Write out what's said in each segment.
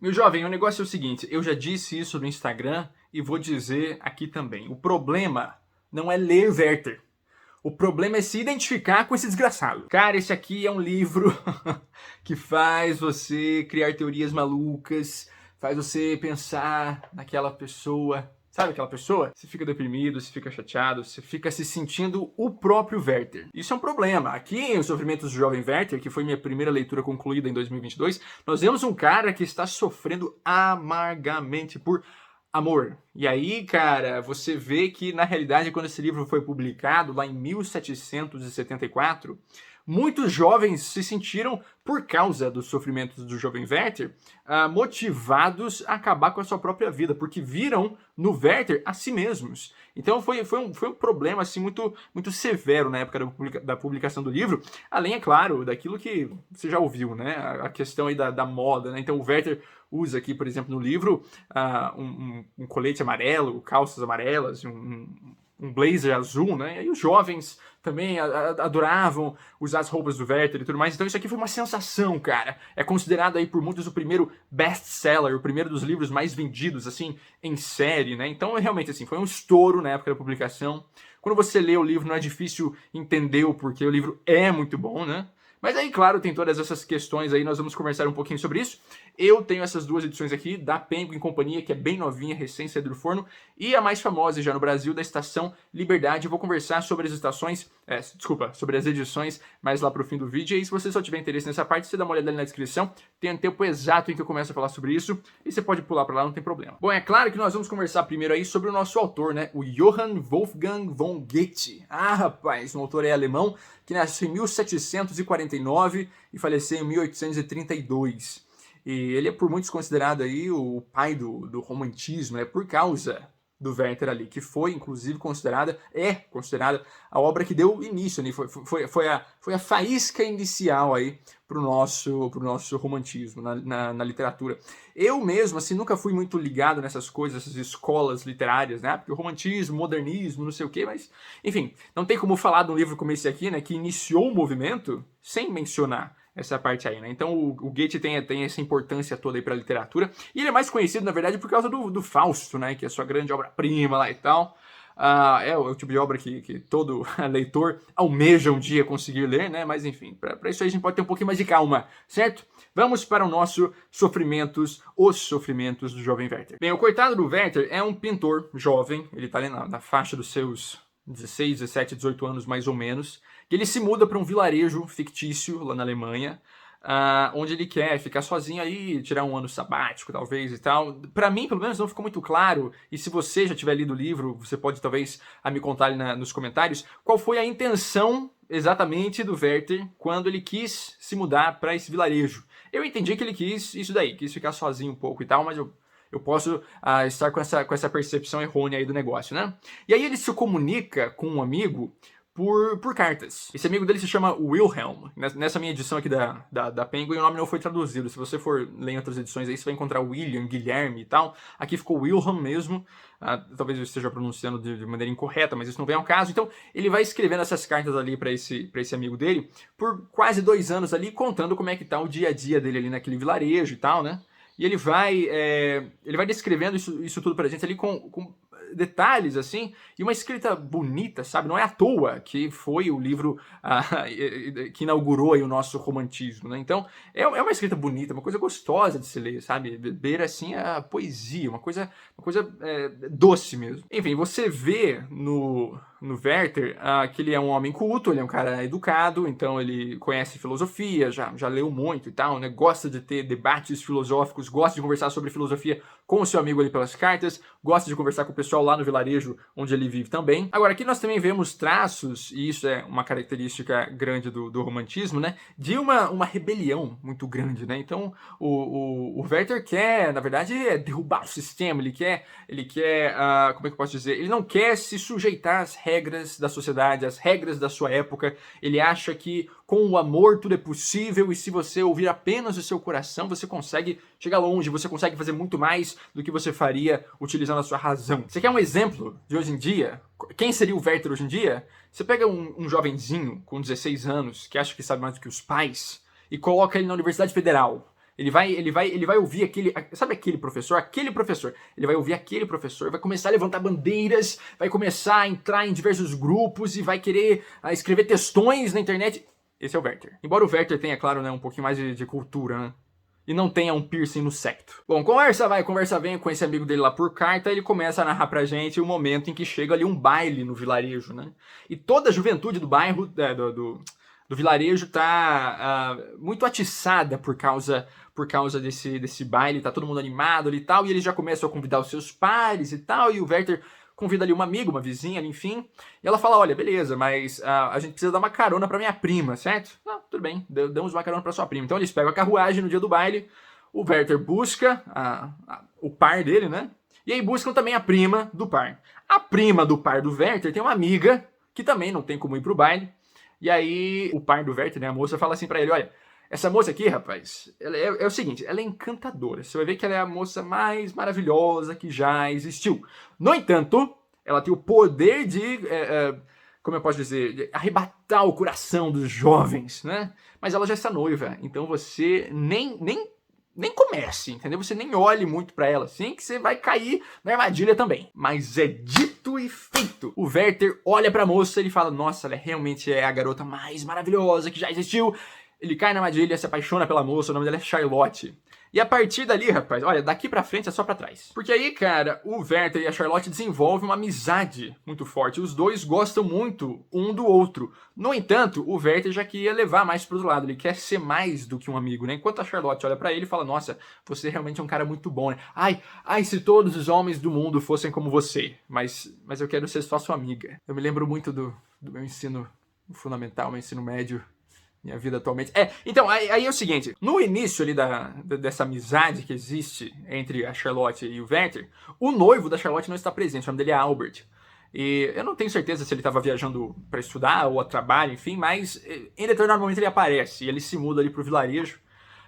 Meu jovem, o negócio é o seguinte, eu já disse isso no Instagram e vou dizer aqui também. O problema não é ler Werther. O problema é se identificar com esse desgraçado. Cara, esse aqui é um livro que faz você criar teorias malucas, faz você pensar naquela pessoa. Sabe aquela pessoa? Você fica deprimido, você fica chateado, você fica se sentindo o próprio Werther. Isso é um problema. Aqui em Os Sofrimentos do Jovem Werther, que foi minha primeira leitura concluída em 2022, nós vemos um cara que está sofrendo amargamente por amor. E aí, cara, você vê que, na realidade, quando esse livro foi publicado, lá em 1774, muitos jovens se sentiram, por causa dos sofrimentos do jovem Werther, motivados a acabar com a sua própria vida, porque viram no Werther a si mesmos. Então foi um problema assim, muito severo na época da publicação do livro, além, é claro, daquilo que você já ouviu, né? A questão aí da moda, né? Então o Werther usa aqui, por exemplo, no livro, um colete amarelo, calças amarelas, um blazer azul, né? E aí os jovens também adoravam usar as roupas do Werther e tudo mais. Então isso aqui foi uma sensação, cara. É considerado aí por muitos o primeiro best-seller, o primeiro dos livros mais vendidos, assim, em série, né? Então, realmente, assim, foi um estouro na época da publicação. Quando você lê o livro, não é difícil entender o porquê. O livro é muito bom, né? Mas aí, claro, tem todas essas questões aí, nós vamos conversar um pouquinho sobre isso. Eu tenho essas duas edições aqui, da Penguin Companhia, que é bem novinha, recém-saída do forno, e a mais famosa já no Brasil, da Estação Liberdade. Eu vou conversar sobre as sobre as edições mais lá pro fim do vídeo. E aí, se você só tiver interesse nessa parte, você dá uma olhada ali na descrição, tem um tempo exato em que eu começo a falar sobre isso, e você pode pular pra lá, não tem problema. Bom, é claro que nós vamos conversar primeiro aí sobre o nosso autor, né, o Johann Wolfgang von Goethe. Ah, rapaz, um autor aí alemão, que nasceu em 1749 e faleceu em 1832. E ele é por muitos considerado aí o pai do romantismo, né, por causa do Werther ali, que foi inclusive considerada a obra que deu início, né, foi a faísca inicial aí pro nosso romantismo na literatura. Eu mesmo, assim, nunca fui muito ligado nessas coisas, essas escolas literárias, né, porque o romantismo, modernismo, não sei o quê, mas, enfim, não tem como falar de um livro como esse aqui, né, que iniciou o movimento, sem mencionar essa parte aí, né? Então o Goethe tem essa importância toda aí pra literatura, e ele é mais conhecido, na verdade, por causa do Fausto, né, que é a sua grande obra-prima lá e tal. É o tipo de obra que todo leitor almeja um dia conseguir ler, né? Mas enfim, para isso aí a gente pode ter um pouquinho mais de calma, certo? Vamos para o nosso Os Sofrimentos do Jovem Werther. Bem, o coitado do Werther é um pintor jovem, ele tá ali na faixa dos seus 16, 17, 18 anos mais ou menos, que ele se muda para um vilarejo fictício lá na Alemanha, onde ele quer ficar sozinho aí, tirar um ano sabático talvez e tal. Para mim, pelo menos, não ficou muito claro, e se você já tiver lido o livro, você pode talvez me contar ali nos comentários, qual foi a intenção exatamente do Werther quando ele quis se mudar para esse vilarejo. Eu entendi que ele quis isso daí, quis ficar sozinho um pouco e tal, mas eu posso estar com essa percepção errônea aí do negócio, né? E aí ele se comunica com um amigo por cartas. Esse amigo dele se chama Wilhelm. Nessa minha edição aqui da Penguin, o nome não foi traduzido. Se você for ler em outras edições aí, você vai encontrar William, Guilherme e tal. Aqui ficou Wilhelm mesmo. Talvez eu esteja pronunciando de maneira incorreta, mas isso não vem ao caso. Então, ele vai escrevendo essas cartas ali para esse amigo dele por quase 2 anos ali, contando como é que tá o dia a dia dele ali naquele vilarejo e tal, né? E ele vai descrevendo isso tudo pra gente ali com detalhes, assim, e uma escrita bonita, sabe? Não é à toa que foi o livro que inaugurou aí o nosso romantismo, né? Então, é uma escrita bonita, uma coisa gostosa de se ler, sabe? Beber, assim, a poesia, uma coisa doce mesmo. Enfim, você vê no Werther que ele é um homem culto, ele é um cara educado, então ele conhece filosofia, já leu muito e tal, né? Gosta de ter debates filosóficos, gosta de conversar sobre filosofia com o seu amigo ali pelas cartas, gosta de conversar com o pessoal lá no vilarejo onde ele vive também. Agora, aqui nós também vemos traços, e isso é uma característica grande do romantismo, né? De uma rebelião muito grande, né? Então, o Werther quer, na verdade, derrubar o sistema, ele quer como é que eu posso dizer? Ele não quer se sujeitar às regras da sociedade, às regras da sua época. Ele acha que com o amor tudo é possível, e se você ouvir apenas o seu coração, você consegue chegar longe, você consegue fazer muito mais do que você faria utilizando a sua razão. Você quer um exemplo de hoje em dia? Quem seria o Werther hoje em dia? Você pega um jovenzinho com 16 anos, que acha que sabe mais do que os pais, e coloca ele na Universidade Federal. Ele vai ouvir aquele, sabe aquele professor? Aquele professor. Ele vai ouvir aquele professor, vai começar a levantar bandeiras, vai começar a entrar em diversos grupos e vai querer escrever textões na internet. Esse é o Werther. Embora o Werther tenha, claro, né, um pouquinho mais de cultura, né? E não tenha um piercing no septo. Bom, conversa vai, conversa vem com esse amigo dele lá por carta, ele começa a narrar pra gente o momento em que chega ali um baile no vilarejo, né? E toda a juventude do bairro, do vilarejo tá muito atiçada por causa desse baile, tá todo mundo animado ali e tal, e eles já começam a convidar os seus pares e tal, e o Werther convida ali uma amiga, uma vizinha ali, enfim, e ela fala, olha, beleza, mas a gente precisa dar uma carona pra minha prima, certo? Não, tudo bem, damos uma carona pra sua prima. Então eles pegam a carruagem no dia do baile, o Werther busca o par dele, né? E aí buscam também a prima do par. A prima do par do Werther tem uma amiga que também não tem como ir pro baile, e aí o par do Werther, né, a moça, fala assim pra ele, olha, essa moça aqui, rapaz, ela é o seguinte, ela é encantadora. Você vai ver que ela é a moça mais maravilhosa que já existiu. No entanto, ela tem o poder de, como eu posso dizer, de arrebatar o coração dos jovens, né? Mas ela já está noiva, então você nem comece, entendeu? Você nem olhe muito pra ela, assim, que você vai cair na armadilha também. Mas é dito e feito. O Werther olha pra moça e ele fala, nossa, ela realmente é a garota mais maravilhosa que já existiu. Ele cai na armadilha, se apaixona pela moça, o nome dela é Charlotte. E a partir dali, rapaz, olha, daqui pra frente é só pra trás. Porque aí, cara, o Werther e a Charlotte desenvolvem uma amizade muito forte. Os dois gostam muito um do outro. No entanto, o Werther já queria levar mais pro outro lado. Ele quer ser mais do que um amigo, né? Enquanto a Charlotte olha pra ele e fala, nossa, você realmente é um cara muito bom, né? Ai, se todos os homens do mundo fossem como você. Mas eu quero ser só sua amiga. Eu me lembro muito do meu ensino fundamental, meu ensino médio. Minha vida atualmente. Então, aí é o seguinte, no início ali dessa amizade que existe entre a Charlotte e o Werther, o noivo da Charlotte não está presente, o nome dele é Albert. E eu não tenho certeza se ele estava viajando para estudar ou a trabalho, enfim, mas em determinado momento ele aparece e ele se muda ali pro vilarejo,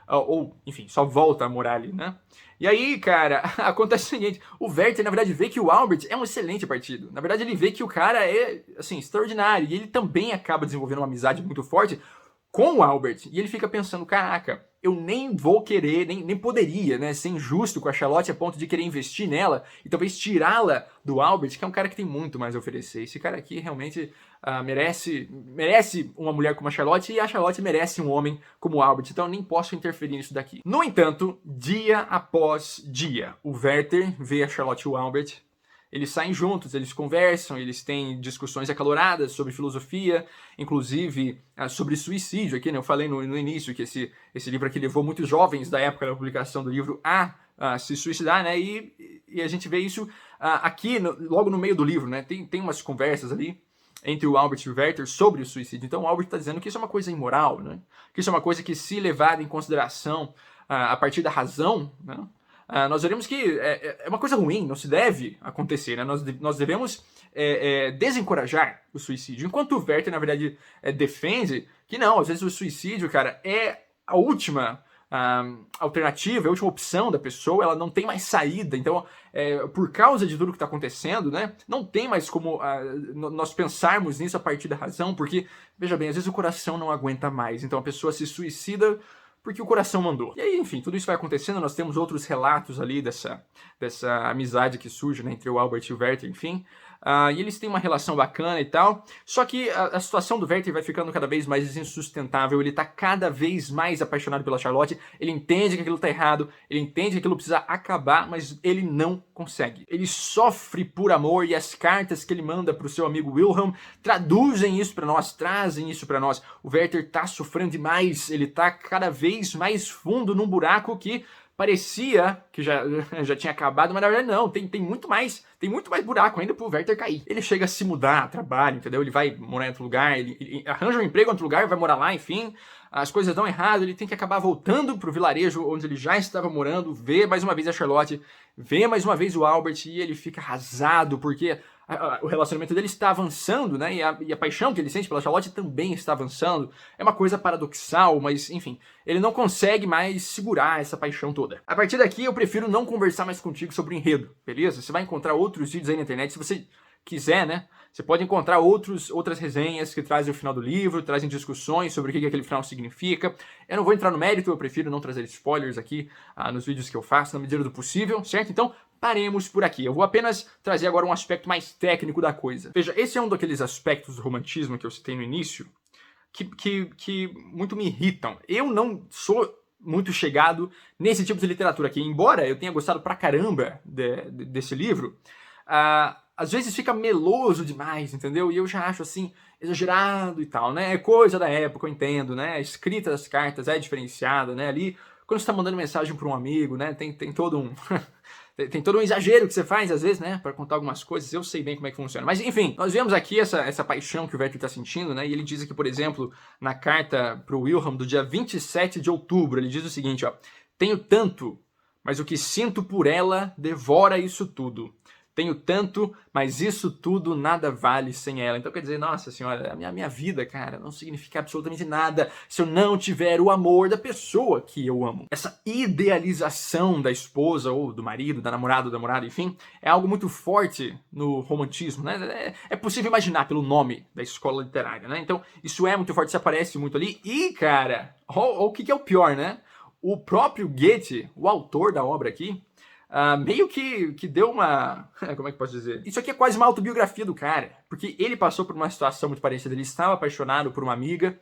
ou, enfim, só volta a morar ali, né? E aí, cara, acontece o seguinte, o Werther, na verdade, vê que o Albert é um excelente partido. Na verdade, ele vê que o cara é, assim, extraordinário, e ele também acaba desenvolvendo uma amizade muito forte com o Albert, e ele fica pensando, caraca, eu nem vou querer, nem poderia, né, ser injusto com a Charlotte a ponto de querer investir nela e talvez tirá-la do Albert, que é um cara que tem muito mais a oferecer. Esse cara aqui realmente merece uma mulher como a Charlotte e a Charlotte merece um homem como o Albert, então eu nem posso interferir nisso daqui. No entanto, dia após dia, o Werther vê a Charlotte e o Albert. Eles saem juntos, eles conversam, eles têm discussões acaloradas sobre filosofia, inclusive sobre suicídio aqui, né? Eu falei no início que esse livro aqui levou muitos jovens da época da publicação do livro a se suicidar, né? E a gente vê isso aqui, logo no meio do livro, né? Tem umas conversas ali entre o Albert e o Werther sobre o suicídio. Então o Albert está dizendo que isso é uma coisa imoral, né? Que isso é uma coisa que, se levada em consideração a partir da razão, né? Nós veremos que é uma coisa ruim, não se deve acontecer, né? Nós devemos desencorajar o suicídio. Enquanto o Werther, na verdade, defende que não, às vezes o suicídio, cara, é a última alternativa, é a última opção da pessoa, ela não tem mais saída. Então, por causa de tudo que está acontecendo, né, não tem mais como nós pensarmos nisso a partir da razão, porque, veja bem, às vezes o coração não aguenta mais, então a pessoa se suicida porque o coração mandou. E aí, enfim, tudo isso vai acontecendo, nós temos outros relatos ali dessa amizade que surge, né, entre o Albert e o Werther, enfim. E eles têm uma relação bacana e tal, só que a situação do Werther vai ficando cada vez mais insustentável, ele tá cada vez mais apaixonado pela Charlotte, ele entende que aquilo tá errado, ele entende que aquilo precisa acabar, mas ele não consegue. Ele sofre por amor e as cartas que ele manda pro seu amigo Wilhelm traduzem isso pra nós, trazem isso pra nós. O Werther tá sofrendo demais, ele tá cada vez mais fundo num buraco que parecia que já tinha acabado, mas na verdade não, tem muito mais buraco ainda pro Werther cair. Ele chega a se mudar, trabalho, entendeu? Ele vai morar em outro lugar, ele arranja um emprego em outro lugar, vai morar lá, enfim. As coisas dão errado, ele tem que acabar voltando pro vilarejo onde ele já estava morando, vê mais uma vez a Charlotte, vê mais uma vez o Albert e ele fica arrasado porque o relacionamento dele está avançando, né? E a paixão que ele sente pela Charlotte também está avançando. É uma coisa paradoxal, mas enfim, ele não consegue mais segurar essa paixão toda. A partir daqui eu prefiro não conversar mais contigo sobre o enredo, beleza? Você vai encontrar outros vídeos aí na internet. Se você quiser, né? Você pode encontrar outras resenhas que trazem o final do livro, trazem discussões sobre o que aquele final significa. Eu não vou entrar no mérito, eu prefiro não trazer spoilers aqui nos vídeos que eu faço, na medida do possível, certo? Então, paremos por aqui. Eu vou apenas trazer agora um aspecto mais técnico da coisa. Veja, esse é um daqueles aspectos do romantismo que eu citei no início, que muito me irritam. Eu não sou muito chegado nesse tipo de literatura aqui, embora eu tenha gostado pra caramba desse livro, às vezes fica meloso demais, entendeu? E eu já acho assim, exagerado e tal, né? É coisa da época, eu entendo, né? A escrita das cartas é diferenciada, né? Ali, quando você tá mandando mensagem pra um amigo, né? Tem todo um... Tem todo um exagero que você faz, às vezes, né? Pra contar algumas coisas, eu sei bem como é que funciona. Mas, enfim, nós vemos aqui essa paixão que o Werther tá sentindo, né? E ele diz aqui, por exemplo, na carta pro Wilhelm do dia 27 de outubro, ele diz o seguinte, ó. Tenho tanto, mas o que sinto por ela devora isso tudo. Tenho tanto, mas isso tudo nada vale sem ela. Então quer dizer, nossa senhora, a minha vida, cara, não significa absolutamente nada se eu não tiver o amor da pessoa que eu amo. Essa idealização da esposa ou do marido, da namorada, enfim, é algo muito forte no romantismo, né? É possível imaginar pelo nome da escola literária, né? Então isso é muito forte, isso aparece muito ali. E, cara, o que é o pior, né? O próprio Goethe, o autor da obra aqui, meio que deu uma... Como é que posso dizer? Isso aqui é quase uma autobiografia do cara, porque ele passou por uma situação muito parecida. Ele estava apaixonado por uma amiga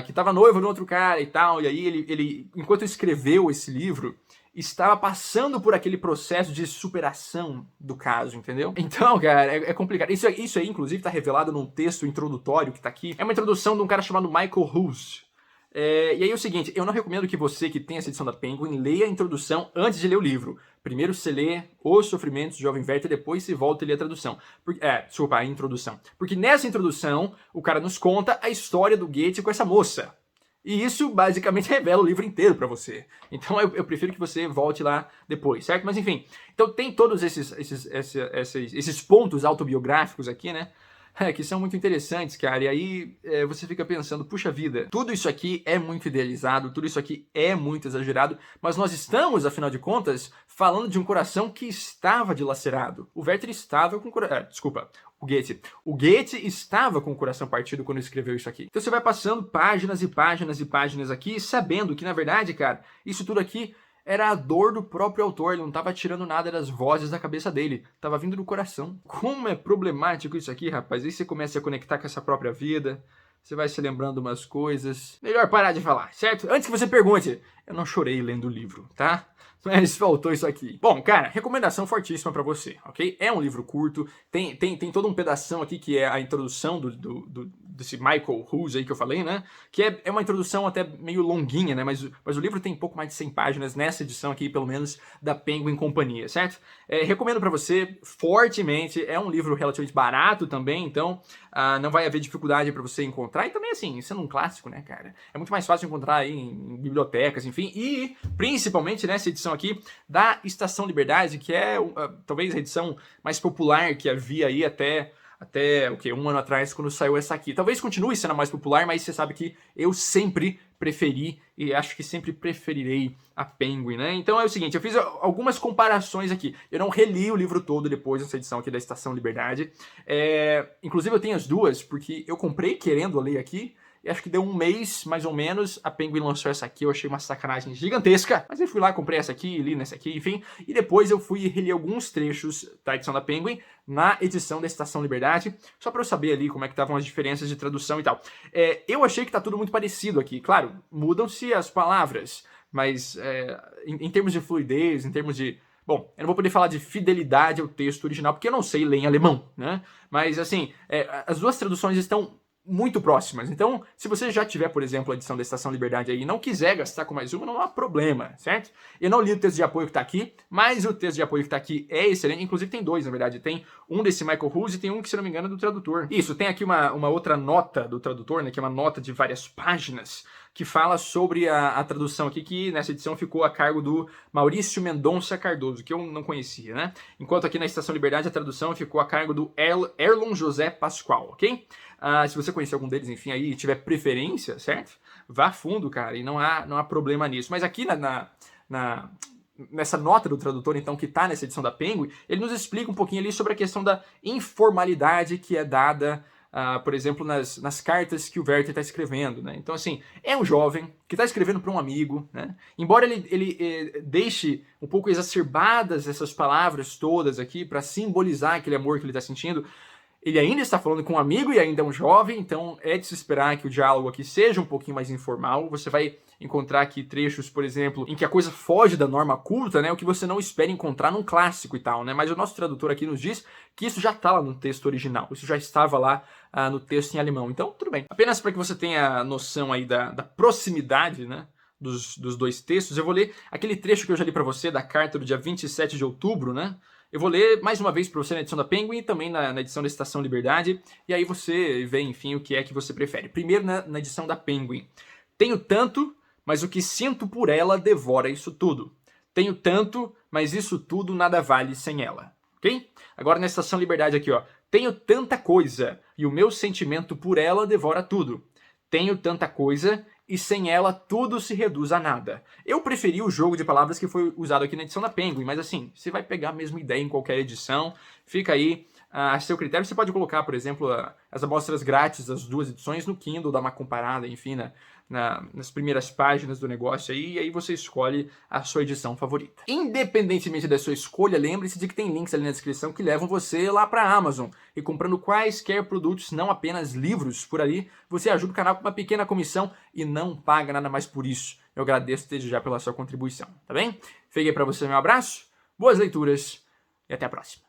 que estava noiva de um outro cara e tal, e aí ele, enquanto escreveu esse livro, estava passando por aquele processo de superação do caso, entendeu? Então, cara, é complicado. Isso aí, inclusive, está revelado num texto introdutório que está aqui. É uma introdução de um cara chamado Michael Ruse. E aí é o seguinte, eu não recomendo que você que tem essa edição da Penguin leia a introdução antes de ler o livro. Primeiro você lê Os Sofrimentos do Jovem Werther e depois você volta e lê a tradução. Desculpa, a introdução. Porque nessa introdução, o cara nos conta a história do Goethe com essa moça. E isso basicamente revela o livro inteiro pra você. Então eu prefiro que você volte lá depois, certo? Mas enfim, então tem todos esses pontos autobiográficos aqui, né? Que são muito interessantes, cara, e aí você fica pensando, puxa vida, tudo isso aqui é muito idealizado, tudo isso aqui é muito exagerado, mas nós estamos, afinal de contas, falando de um coração que estava dilacerado. O Werther estava com o coração... o Goethe. O Goethe estava com o coração partido quando escreveu isso aqui. Então você vai passando páginas e páginas e páginas aqui, sabendo que, na verdade, cara, isso tudo aqui era a dor do próprio autor, ele não estava tirando nada das vozes da cabeça dele, estava vindo do coração. Como é problemático isso aqui, rapaz. Aí você começa a conectar com essa própria vida, você vai se lembrando umas coisas. Melhor parar de falar, certo? Antes que você pergunte, eu não chorei lendo o livro, tá? Mas faltou isso aqui. Bom, cara, recomendação fortíssima pra você, ok? É um livro curto, tem todo um pedação aqui que é a introdução desse Michael Ruse aí que eu falei, né? Que é uma introdução até meio longuinha, né? Mas o livro tem pouco mais de 100 páginas nessa edição aqui, pelo menos, da Penguin Companhia, certo? Recomendo pra você fortemente, é um livro relativamente barato também, então não vai haver dificuldade pra você encontrar. E também, assim, sendo um clássico, né, cara? É muito mais fácil encontrar aí em bibliotecas, enfim, e principalmente nessa edição aqui da Estação Liberdade, que é talvez a edição mais popular que havia aí até o que, um ano atrás, quando saiu essa aqui. Talvez continue sendo a mais popular, mas você sabe que eu sempre preferi e acho que sempre preferirei a Penguin, né? Então é o seguinte, eu fiz algumas comparações aqui. Eu não reli o livro todo depois dessa edição aqui da Estação Liberdade. Inclusive eu tenho as duas, porque eu comprei querendo ler aqui, e acho que deu um mês, mais ou menos, a Penguin lançou essa aqui, eu achei uma sacanagem gigantesca, mas eu fui lá, comprei essa aqui, li nessa aqui, enfim, e depois eu fui reler alguns trechos da edição da Penguin na edição da Estação Liberdade, só pra eu saber ali como é que estavam as diferenças de tradução e tal. Eu achei que tá tudo muito parecido aqui, claro, mudam-se as palavras, mas em termos de fluidez, em termos de... Bom, eu não vou poder falar de fidelidade ao texto original, porque eu não sei ler em alemão, né? Mas, assim, as duas traduções estão muito próximas. Então, se você já tiver, por exemplo, a edição da Estação Liberdade aí e não quiser gastar com mais uma, não há problema, certo? Eu não li o texto de apoio que tá aqui, mas o texto de apoio que tá aqui é excelente. Inclusive tem dois, na verdade. Tem um desse Michael Ruse e tem um que, se não me engano, é do tradutor. Isso, tem aqui uma outra nota do tradutor, né, que é uma nota de várias páginas, que fala sobre a tradução aqui, que nessa edição ficou a cargo do Maurício Mendonça Cardoso, que eu não conhecia, né? Enquanto aqui na Estação Liberdade a tradução ficou a cargo do Erlon José Pascoal, ok? Se você conhecer algum deles, enfim, aí tiver preferência, certo? Vá a fundo, cara, e não há problema nisso. Mas aqui nessa nota do tradutor, então, que está nessa edição da Penguin, ele nos explica um pouquinho ali sobre a questão da informalidade que é dada, por exemplo, nas cartas que o Werther está escrevendo, né? Então, assim, é um jovem que está escrevendo para um amigo, né? Embora ele deixe um pouco exacerbadas essas palavras todas aqui para simbolizar aquele amor que ele está sentindo, ele ainda está falando com um amigo e ainda é um jovem, então é de se esperar que o diálogo aqui seja um pouquinho mais informal. Você vai encontrar aqui trechos, por exemplo, em que a coisa foge da norma culta, né? O que você não espera encontrar num clássico e tal, né? Mas o nosso tradutor aqui nos diz que isso já está lá no texto original, isso já estava lá no texto em alemão. Então, tudo bem. Apenas para que você tenha noção aí da proximidade, né? Dos dois textos, eu vou ler aquele trecho que eu já li para você da carta do dia 27 de outubro, né? Eu vou ler mais uma vez para você na edição da Penguin e também na edição da Estação Liberdade, e aí você vê, enfim, o que é que você prefere. Primeiro na edição da Penguin. Tenho tanto, mas o que sinto por ela devora isso tudo. Tenho tanto, mas isso tudo nada vale sem ela. Ok? Agora na Estação Liberdade aqui, ó. Tenho tanta coisa, e o meu sentimento por ela devora tudo. Tenho tanta coisa, e sem ela tudo se reduz a nada. Eu preferi o jogo de palavras que foi usado aqui na edição da Penguin, mas assim, você vai pegar a mesma ideia em qualquer edição, fica aí a seu critério. Você pode colocar, por exemplo, as amostras grátis das duas edições no Kindle, dar uma comparada, enfim, nas primeiras páginas do negócio aí, e aí você escolhe a sua edição favorita. Independentemente da sua escolha, lembre-se de que tem links ali na descrição que levam você lá para a Amazon. E comprando quaisquer produtos, não apenas livros por ali, você ajuda o canal com uma pequena comissão e não paga nada mais por isso. Eu agradeço desde já pela sua contribuição, tá bem? Fiquei para você, meu abraço, boas leituras e até a próxima.